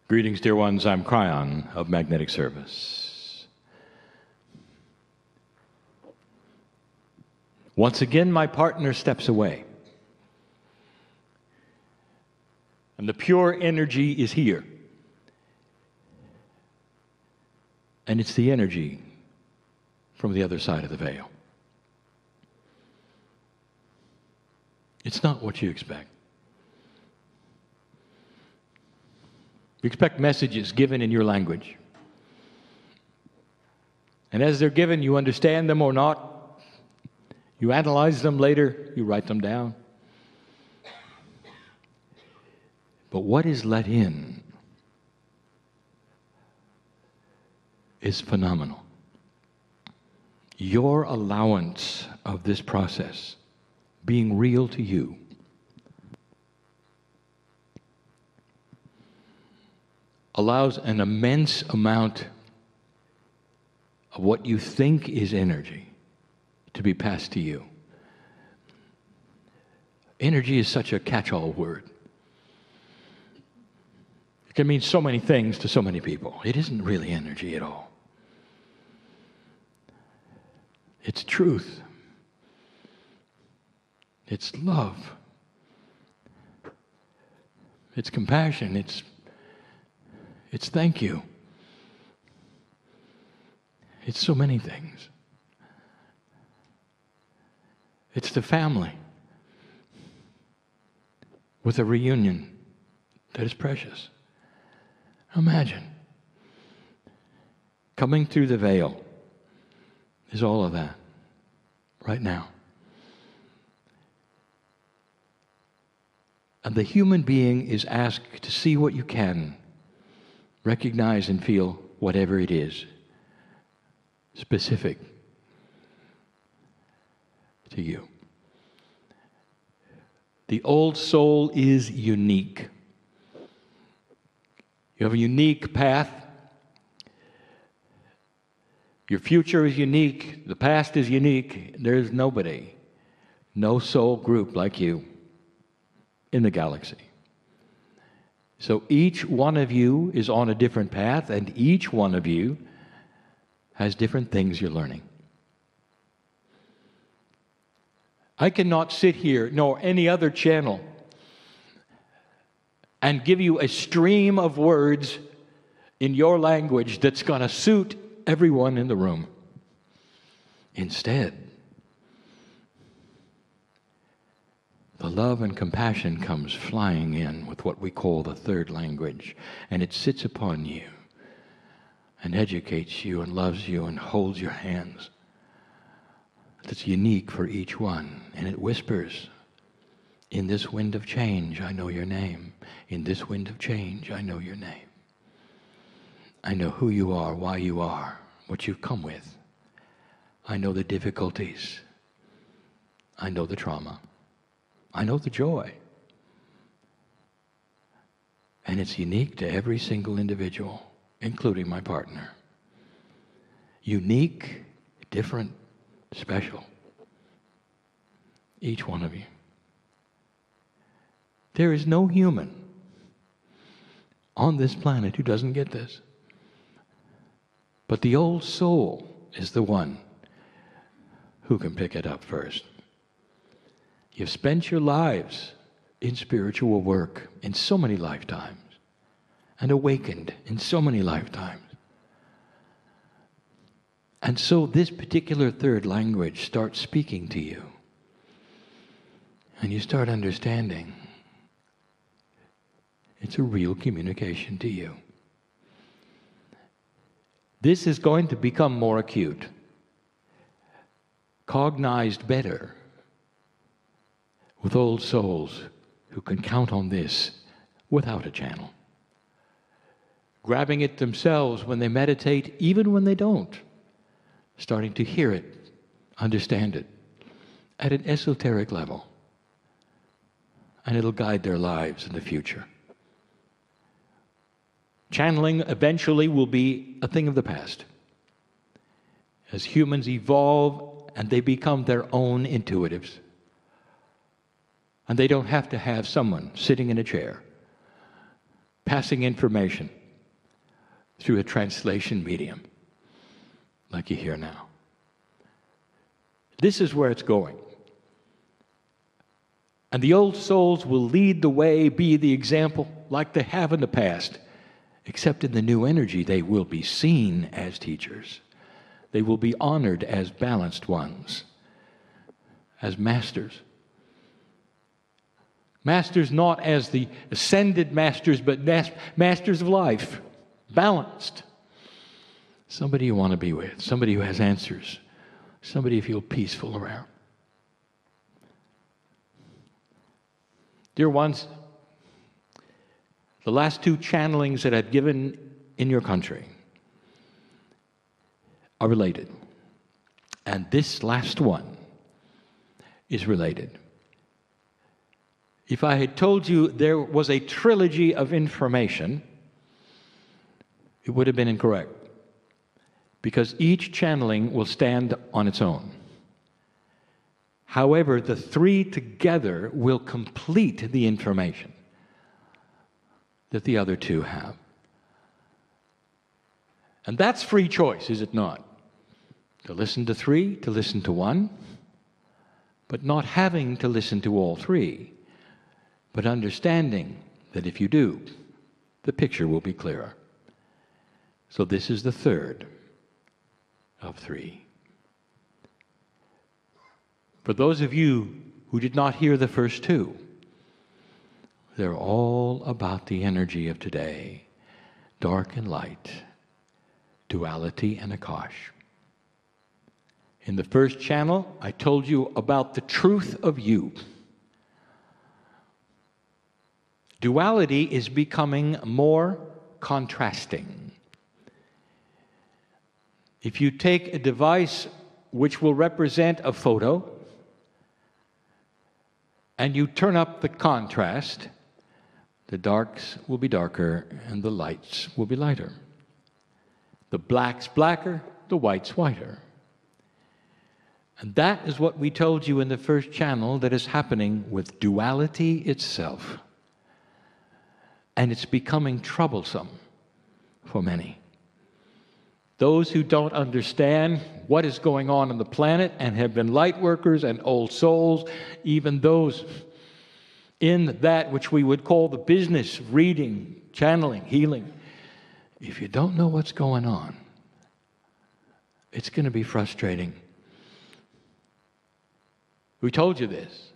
Greetings, dear ones. I'm Kryon of Magnetic Service. Once again, my partner steps away. And the pure energy is here. And it's the energy from the other side of the veil. It's not what you expect. You expect messages given in your language. And as they're given, you understand them or not. You analyze them later, you write them down. But what is let in is phenomenal. Your allowance of this process being real to you allows an immense amount of what you think is energy to be passed to you. Energy is such a catch-all word. It can mean so many things to so many people. It isn't really energy at all. It's truth. It's love. It's compassion. It's thank you. It's so many things. It's the family with a reunion that is precious. Imagine. Coming through the veil is all of that right now. And the human being is asked to see what you can, recognize and feel whatever it is, specific to you. The old soul is unique. You have a unique path. Your future is unique. The past is unique. There's nobody, no soul group like you in the galaxy. So each one of you is on a different path, and each one of you has different things you're learning. I cannot sit here, nor any other channel, and give you a stream of words in your language that's going to suit everyone in the room. Instead, the love and compassion comes flying in with what we call the third language, and it sits upon you and educates you and loves you and holds your hands. That's unique for each one, and it whispers, in this wind of change, I know your name. In this wind of change, I know your name. I know who you are, why you are, what you've come with. I know the difficulties. I know the trauma. I know the joy. And it's unique to every single individual, including my partner. Unique, different, special. Each one of you. There is no human on this planet who doesn't get this. But the old soul is the one who can pick it up first. You've spent your lives in spiritual work in so many lifetimes and awakened in so many lifetimes. And so this particular third language starts speaking to you. And you start understanding it's a real communication to you. This is going to become more acute, cognized better with old souls who can count on this without a channel, grabbing it themselves when they meditate, even when they don't, starting to hear it, understand it at an esoteric level, and it'll guide their lives in the future. Channeling eventually will be a thing of the past. As humans evolve and they become their own intuitives. And they don't have to have someone sitting in a chair passing information through a translation medium like you hear now. This is where it's going. And the old souls will lead the way, be the example like they have in the past, except in the new energy they will be seen as teachers. They will be honored as balanced ones, as masters. Masters not as the ascended masters, but masters of life, balanced. Somebody you want to be with, somebody who has answers, somebody you feel peaceful around. Dear ones, the last 2 channelings that I've given in your country are related. And this last one is related. If I had told you there was a trilogy of information, it would have been incorrect. Because each channeling will stand on its own. However, the 3 together will complete the information that the other 2 have. And that's free choice, is it not? To listen to 3, to listen to 1, but not having to listen to all 3, but understanding that if you do, the picture will be clearer. So this is the 3rd of 3. For those of you who did not hear the first 2, they're all about the energy of today, dark and light, duality and Akash. In the first channel, I told you about the truth of you. Duality is becoming more contrasting. If you take a device which will represent a photo and you turn up the contrast, the darks will be darker and the lights will be lighter. The black's blacker, the white's whiter. And that is what we told you in the first channel that is happening with duality itself. And it's becoming troublesome for many. Those who don't understand what is going on the planet and have been light workers and old souls, even those in that which we would call the business, reading, channeling, healing, if you don't know what's going on, it's going to be frustrating. We told you this.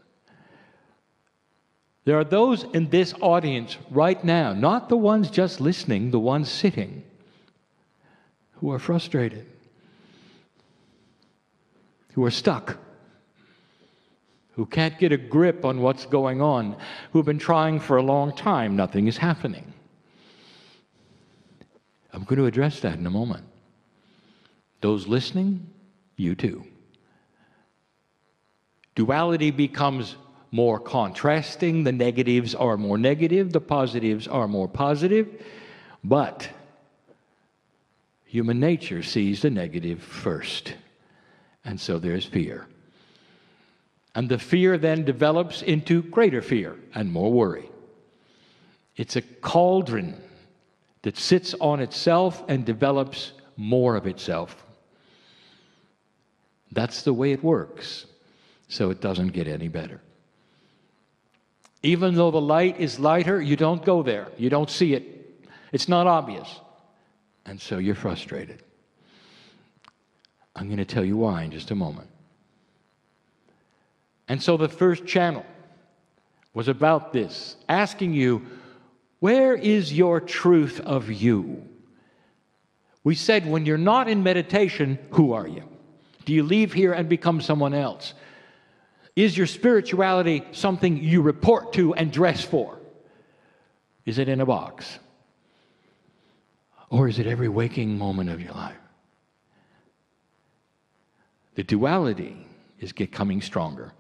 There are those in this audience right now, not the ones just listening, the ones sitting, who are frustrated, who are stuck, who can't get a grip on what's going on, who have been trying for a long time. Nothing is happening. I'm going to address that in a moment. Those listening, you too. Duality becomes more contrasting. The negatives are more negative. The positives are more positive. But human nature sees the negative first. And so there's fear. And the fear then develops into greater fear and more worry. It's a cauldron that sits on itself and develops more of itself. That's the way it works. So it doesn't get any better. Even though the light is lighter, you don't go there. You don't see it. It's not obvious. And so you're frustrated. I'm going to tell you why in just a moment. And so the first channel was about this, asking you, where is your truth of you? We said, when you're not in meditation, who are you? Do you leave here and become someone else? Is your spirituality something you report to and dress for? Is it in a box? Or is it every waking moment of your life? The duality is becoming stronger.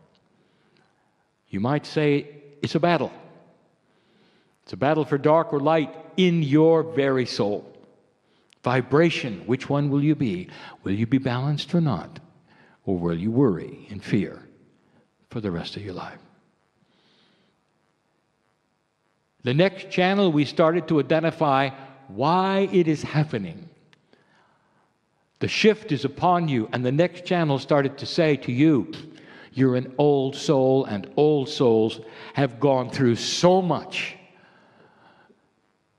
You might say it's a battle. It's a battle for dark or light in your very soul. Vibration, which one will you be? Will you be balanced or not? Or will you worry and fear for the rest of your life? The next channel, we started to identify why it is happening. The shift is upon you, and the next channel started to say to you, you're an old soul, and old souls have gone through so much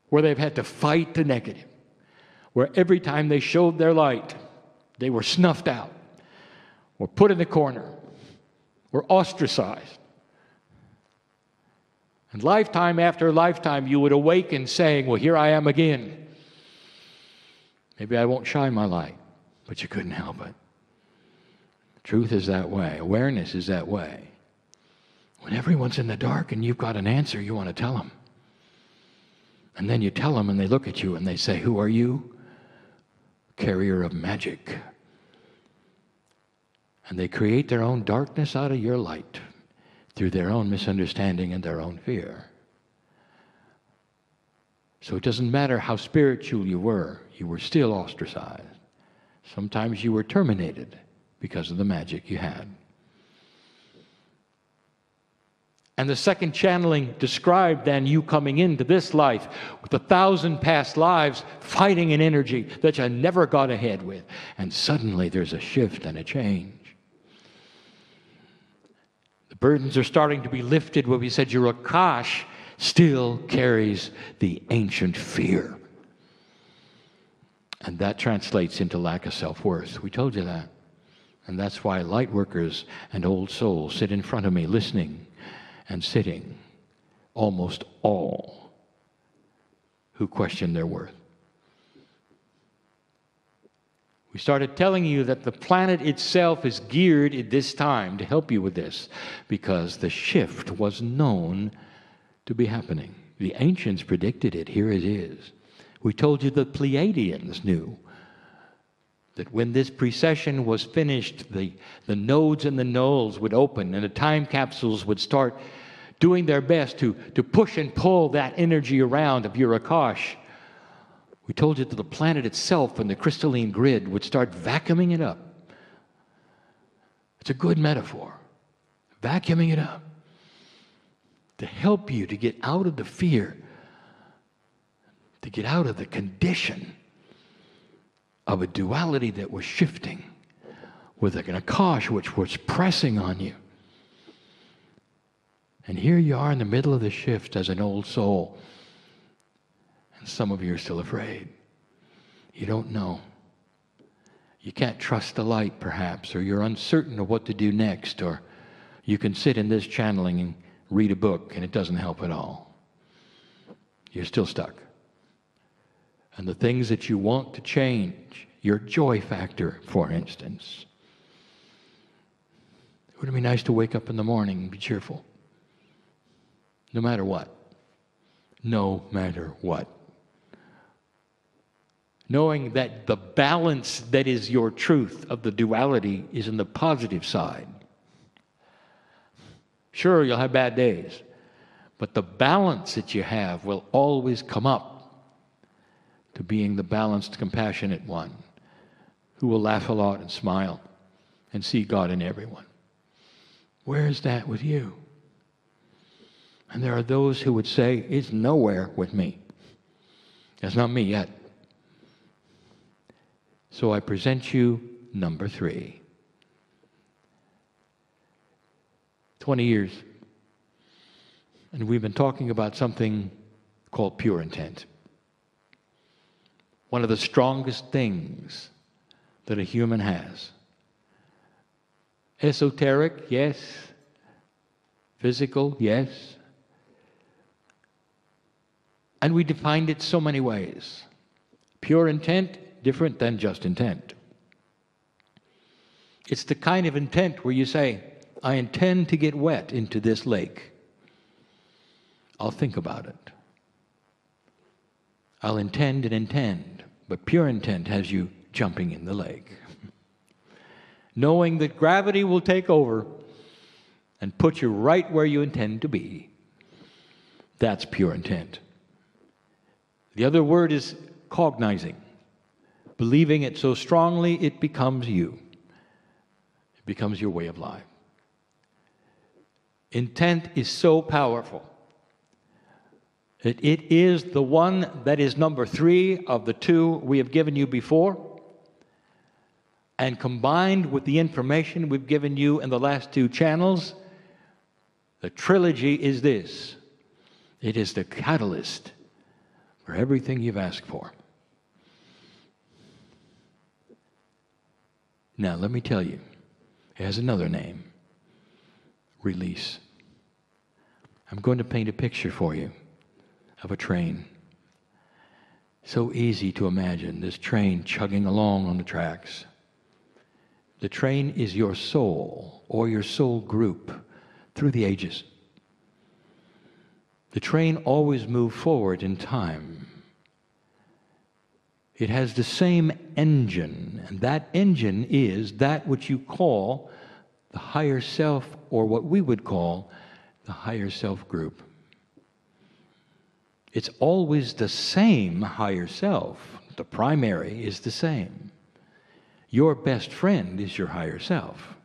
where they've had to fight the negative, where every time they showed their light, they were snuffed out, or put in the corner, or ostracized. And lifetime after lifetime, you would awaken saying, well, here I am again. Maybe I won't shine my light, but you couldn't help it. Truth is that way. Awareness is that way. When everyone's in the dark and you've got an answer, you want to tell them. And then you tell them and they look at you and they say, who are you? Carrier of magic. And they create their own darkness out of your light through their own misunderstanding and their own fear. So it doesn't matter how spiritual you were still ostracized. Sometimes you were terminated because of the magic you had. And the second channeling described then you coming into this life with 1,000 past lives fighting an energy that you never got ahead with. And suddenly there's a shift and a change. The burdens are starting to be lifted where we said your Akash still carries the ancient fear. And that translates into lack of self-worth. We told you that. And that's why light workers and old souls sit in front of me listening and sitting, almost all who question their worth. We started telling you that the planet itself is geared at this time to help you with this because the shift was known to be happening. The ancients predicted it. Here it is. We told you the Pleiadians knew that when this precession was finished, the nodes and the nulls would open and the time capsules would start doing their best to push and pull that energy around of your Akash. We told you that the planet itself and the crystalline grid would start vacuuming it up. It's a good metaphor. Vacuuming it up to help you to get out of the fear, to get out of the condition of a duality that was shifting with an Akash which was pressing on you. And here you are in the middle of the shift as an old soul. And some of you are still afraid. You don't know. You can't trust the light, perhaps, or you're uncertain of what to do next, or you can sit in this channeling and read a book and it doesn't help at all. You're still stuck. And the things that you want to change, your joy factor, for instance. Would it be nice to wake up in the morning and be cheerful? No matter what. No matter what. Knowing that the balance that is your truth of the duality is in the positive side. Sure, you'll have bad days, but the balance that you have will always come up to being the balanced, compassionate one who will laugh a lot and smile and see God in everyone. Where is that with you? And there are those who would say, it's nowhere with me. That's not me yet. So I present you number 3. 20 years. And we've been talking about something called pure intent. One of the strongest things that a human has. Esoteric, yes. Physical, yes. And we defined it so many ways. Pure intent, different than just intent. It's the kind of intent where you say, I intend to get wet into this lake. I'll think about it. I'll intend and intend. But pure intent has you jumping in the lake. Knowing that gravity will take over and put you right where you intend to be. That's pure intent. The other word is cognizing. Believing it so strongly, it becomes you. It becomes your way of life. Intent is so powerful. It is the one that is number 3 of the 2 we have given you before. And combined with the information we've given you in the last 2 channels, the trilogy is this. It is the catalyst for everything you've asked for. Now, let me tell you, it has another name. Release. I'm going to paint a picture for you of a train. So easy to imagine this train chugging along on the tracks. The train is your soul or your soul group through the ages. The train always moves forward in time. It has the same engine, and that engine is that which you call the higher self, or what we would call the higher self group. It's always the same higher self. The primary is the same. Your best friend is your higher self.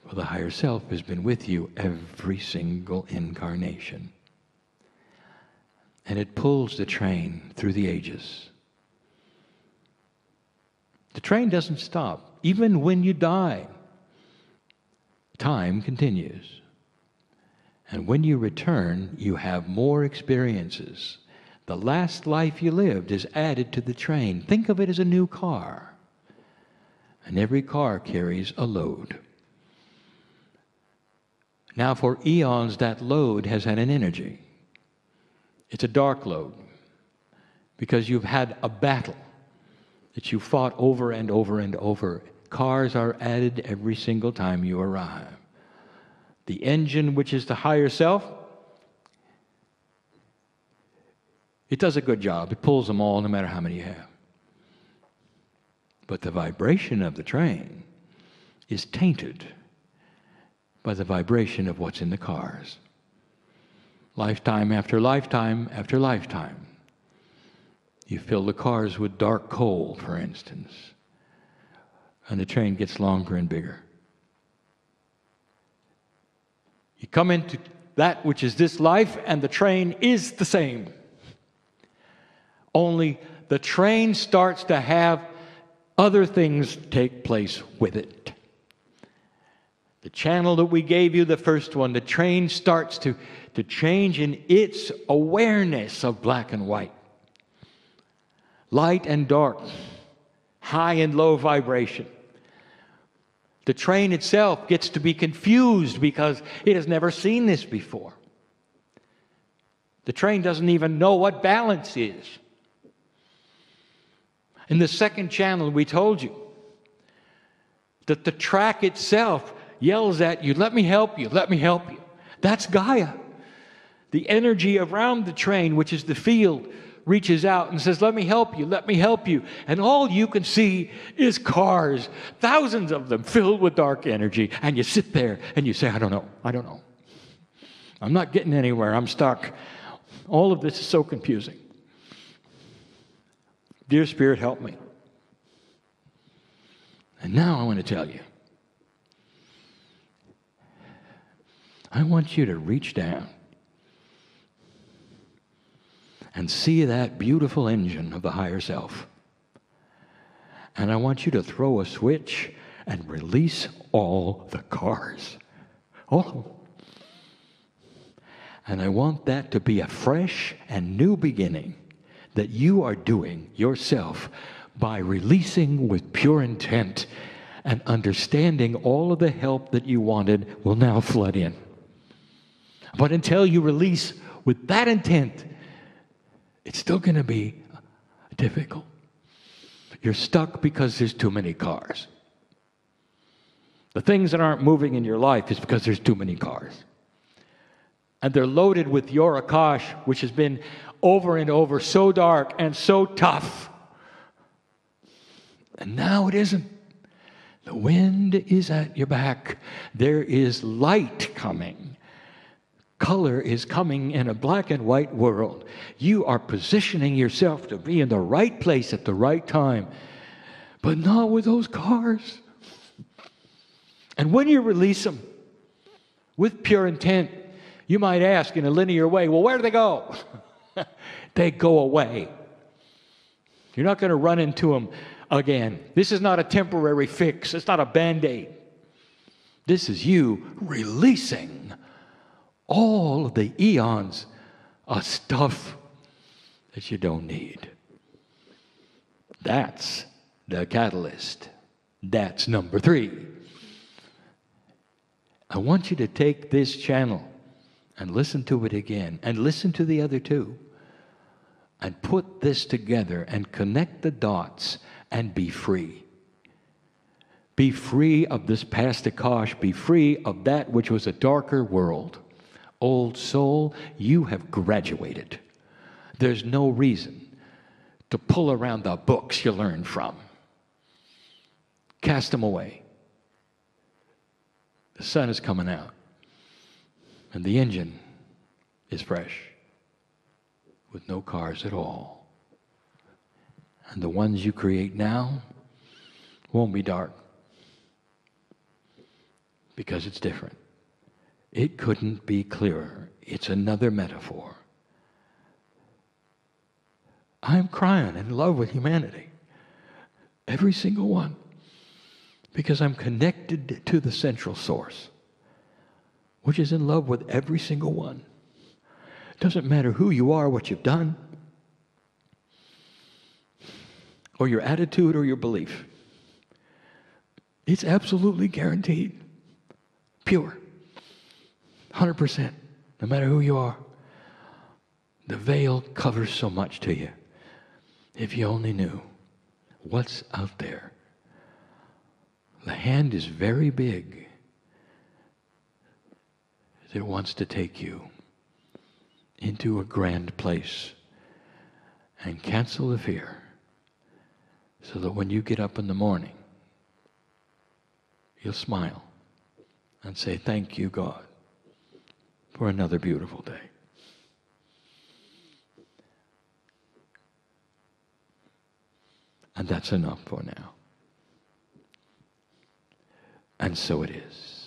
Well, the higher self has been with you every single incarnation. And it pulls the train through the ages. The train doesn't stop. Even when you die, time continues. And when you return, you have more experiences. The last life you lived is added to the train. Think of it as a new car. And every car carries a load. Now, for eons, that load has had an energy. It's a dark load because you've had a battle that you fought over and over and over. Cars are added every single time you arrive. The engine, which is the higher self, it does a good job. It pulls them all, no matter how many you have. But the vibration of the train is tainted by the vibration of what's in the cars. Lifetime after lifetime after lifetime. You fill the cars with dark coal, for instance, and the train gets longer and bigger. You come into that which is this life, and the train is the same. Only the train starts to have other things take place with it. The channel that we gave you, the first one, the train starts to change in its awareness of black and white. Light and dark, high and low vibration. The train itself gets to be confused because it has never seen this before. The train doesn't even know what balance is. In the second channel, we told you that the track itself yells at you, let me help you, let me help you. That's Gaia. The energy around the train, which is the field, reaches out and says, let me help you, let me help you. And all you can see is cars, thousands of them filled with dark energy. And you sit there and you say, I don't know. I'm not getting anywhere, I'm stuck. All of this is so confusing. Dear Spirit, help me. And now I want to tell you, I want you to reach down and see that beautiful engine of the higher self. And I want you to throw a switch and release all the cars. All of them. And I want that to be a fresh and new beginning that you are doing yourself by releasing with pure intent and understanding all of the help that you wanted will now flood in. But until you release with that intent, it's still going to be difficult. You're stuck because there's too many cars. The things that aren't moving in your life is because there's too many cars. And they're loaded with your Akash, which has been over and over so dark and so tough. And now it isn't. The wind is at your back. There is light coming. Color is coming in a black and white world. You are positioning yourself to be in the right place at the right time, but not with those cars. And when you release them with pure intent, you might ask in a linear way, well, where do they go? They go away. You're not going to run into them again. This is not a temporary fix. It's not a Band-Aid. This is you releasing all of the eons of stuff that you don't need. That's the catalyst. That's number 3. I want you to take this channel and listen to it again, and listen to the other 2, and put this together and connect the dots and be free. Be free of this past Akash. Be free of that which was a darker world. Old soul, you have graduated. There's no reason to pull around the books you learned from. Cast them away. The sun is coming out, and the engine is fresh, with no cars at all. And the ones you create now won't be dark, because it's different. It couldn't be clearer. It's another metaphor. I'm Kryon, in love with humanity. Every single one. Because I'm connected to the central source, which is in love with every single one. It doesn't matter who you are, what you've done, or your attitude or your belief. It's absolutely guaranteed. Pure. 100%. No matter who you are. The veil covers so much to you. If you only knew what's out there. The hand is very big. It wants to take you into a grand place and cancel the fear, so that when you get up in the morning, you'll smile and say, thank you, God, for another beautiful day. And that's enough for now. And so it is.